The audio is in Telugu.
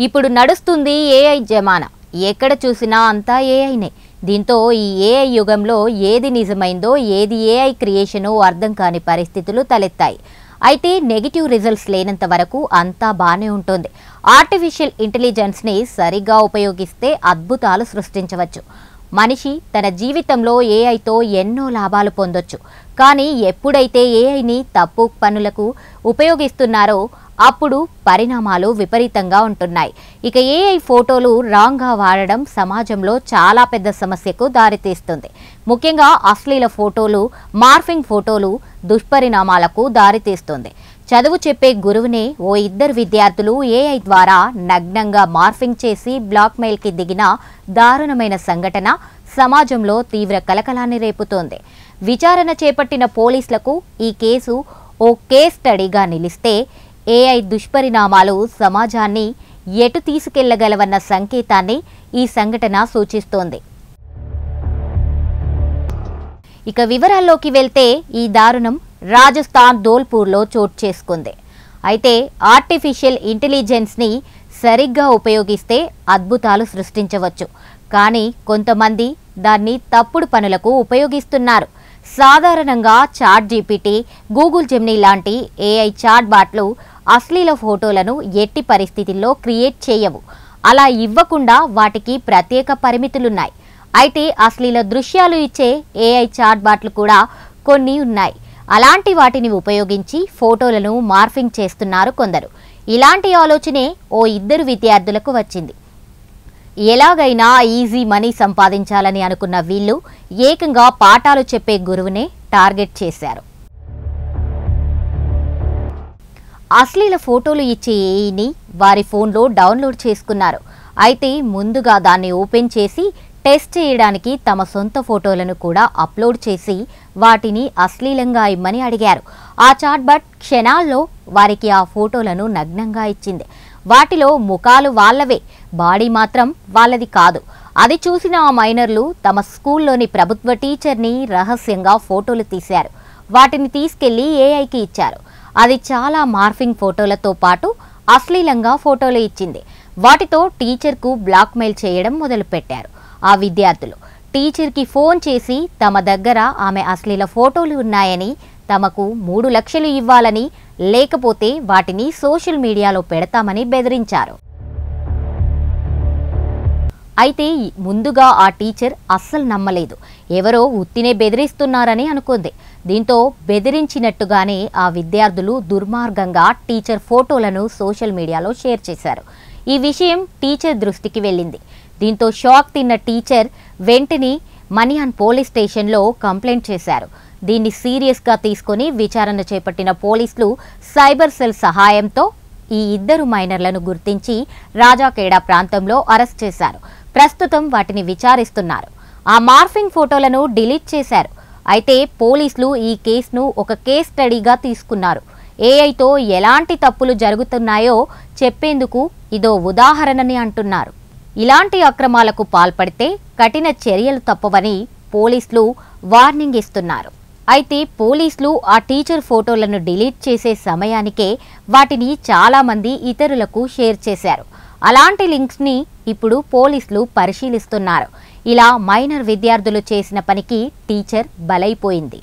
ఇప్పుడు నడుస్తుంది ఏఐ జమానా. ఎక్కడ చూసినా అంతా ఏఐనే. దీంతో ఈ ఏఐ యుగంలో ఏది నిజమైందో ఏది ఏఐ క్రియేషనో అర్థం కాని పరిస్థితులు తలెత్తాయి. అయితే నెగిటివ్ రిజల్ట్స్ లేనంత వరకు అంతా బానే ఉంటుంది. ఆర్టిఫిషియల్ ఇంటెలిజెన్స్ని సరిగ్గా ఉపయోగిస్తే అద్భుతాలు సృష్టించవచ్చు. మనిషి తన జీవితంలో ఏఐతో ఎన్నో లాభాలు పొందొచ్చు. కానీ ఎప్పుడైతే ఏఐని తప్పు పనులకు ఉపయోగిస్తున్నారో అప్పుడు పరిణామాలు విపరీతంగా ఉంటున్నాయి. ఇక ఏఐ ఫోటోలు రాంగ్గా వాడడం సమాజంలో చాలా పెద్ద సమస్యకు దారితీస్తుంది. ముఖ్యంగా అశ్లీల ఫోటోలు, మార్ఫింగ్ ఫోటోలు దుష్పరిణామాలకు దారితీస్తుంది. చదువు చెప్పే గురువునే ఓ ఇద్దరు విద్యార్థులు ఏఐ ద్వారా నగ్నంగా మార్ఫింగ్ చేసి బ్లాక్మెయిల్కి దిగిన దారుణమైన సంఘటన సమాజంలో తీవ్ర కలకలాన్ని రేపుతోంది. విచారణ చేపట్టిన పోలీసులకు ఈ కేసు ఓ కేస్ స్టడీగా నిలిస్తే ఏఐ దుష్పరిణామాలు సమాజాన్ని ఎటు తీసుకెళ్లగలవన్న సంకేతాన్ని ఈ సంఘటన సూచిస్తోంది. ఇక వివరాల్లోకి వెళ్తే ఈ దారుణం రాజస్థాన్ ధోల్పూర్లో చోటు చేసుకుంది. అయితే ఆర్టిఫిషియల్ ఇంటెలిజెన్స్ని సరిగ్గా ఉపయోగిస్తే అద్భుతాలు సృష్టించవచ్చు. కానీ కొంతమంది దాన్ని తప్పుడు పనులకు ఉపయోగిస్తున్నారు. సాధారణంగా చాట్ జీపీటీ, గూగుల్ జెమినీ లాంటి ఏఐ చాట్ బాట్లు అశ్లీల ఫోటోలను ఎట్టి పరిస్థితుల్లో క్రియేట్ చేయవు. అలా ఇవ్వకుండా వాటికి ప్రత్యేక పరిమితులున్నాయి. అయితే అశ్లీల దృశ్యాలు ఇచ్చే ఏఐ చాట్ బాట్లు కూడా కొన్ని ఉన్నాయి. అలాంటి వాటిని ఉపయోగించి ఫోటోలను మార్ఫింగ్ చేస్తున్నారు కొందరు. ఇలాంటి ఆలోచనే ఓ ఇద్దరు విద్యార్థులకు వచ్చింది. ఎలాగైనా ఈజీ మనీ సంపాదించాలని అనుకున్న వీళ్ళు ఏకంగా పాఠాలు చెప్పే గురువునే టార్గెట్ చేశారు. అశ్లీల ఫోటోలు ఇచ్చే ఏఐని వారి ఫోన్లో డౌన్లోడ్ చేసుకున్నారు. అయితే ముందుగా దాన్ని ఓపెన్ చేసి టెస్ట్ చేయడానికి తమ సొంత ఫోటోలను కూడా అప్లోడ్ చేసి వాటిని అశ్లీలంగా ఇమ్మని అడిగారు. ఆ చాట్బాట్ క్షణాల్లో వారికి ఆ ఫోటోలను నగ్నంగా ఇచ్చింది. వాటిలో ముఖాలు వాళ్లవే, బాడీ మాత్రం వాళ్ళది కాదు. అది చూసిన ఆ మైనర్లు తమ స్కూల్లోని ప్రభుత్వ టీచర్ని రహస్యంగా ఫోటోలు తీశారు. వాటిని తీసుకెళ్లి ఏఐకి ఇచ్చారు. అది చాలా మార్ఫింగ్ ఫోటోలతో పాటు అశ్లీలంగా ఫోటోలు ఇచ్చింది. వాటితో టీచర్కు బ్లాక్మెయిల్ చేయడం మొదలుపెట్టారు. ఆ విద్యార్థులు టీచర్కి ఫోన్ చేసి తమ దగ్గర ఆమె అశ్లీల ఫోటోలు ఉన్నాయని, తమకు 3 లక్షలు ఇవ్వాలని, లేకపోతే వాటిని సోషల్ మీడియాలో పెడతామని బెదిరించారు. అయితే ముందుగా ఆ టీచర్ అస్సలు నమ్మలేదు. ఎవరో ఉత్తినే బెదిరిస్తున్నారని అనుకుంది. దీంతో బెదిరించినట్టుగానే ఆ విద్యార్థులు దుర్మార్గంగా టీచర్ ఫోటోలను సోషల్ మీడియాలో షేర్ చేశారు. ఈ విషయం టీచర్ దృష్టికి వెళ్ళింది. దీంతో షాక్ తిన్న టీచర్ వెంటనే మనియాన్ పోలీస్ స్టేషన్లో కంప్లైంట్ చేశారు. దీన్ని సీరియస్గా తీసుకుని విచారణ చేపట్టిన పోలీసులు సైబర్ సెల్ సహాయంతో ఈ ఇద్దరు మైనర్లను గుర్తించి రాజాఖేడా ప్రాంతంలో అరెస్ట్ చేశారు. ప్రస్తుతం వాటిని విచారిస్తున్నారు. ఆ మార్ఫింగ్ ఫోటోలను డిలీట్ చేశారు. అయితే పోలీసులు ఈ కేసును ఒక కేస్ స్టడీగా తీసుకున్నారు. ఏఐతో ఎలాంటి తప్పులు జరుగుతున్నాయో చెప్పేందుకు ఇదో ఉదాహరణని అంటున్నారు. ఇలాంటి అక్రమాలకు పాల్పడితే కఠిన చర్యలు తప్పవని పోలీసులు వార్నింగ్ ఇస్తున్నారు. అయితే పోలీసులు ఆ టీచర్ ఫోటోలను డిలీట్ చేసే సమయానికే వాటిని చాలామంది ఇతరులకు షేర్ చేశారు. అలాంటి లింక్స్ని ఇప్పుడు పోలీసులు పరిశీలిస్తున్నారు. ఇలా మైనర్ విద్యార్థులు చేసిన పనికి టీచర్ బలైపోయింది.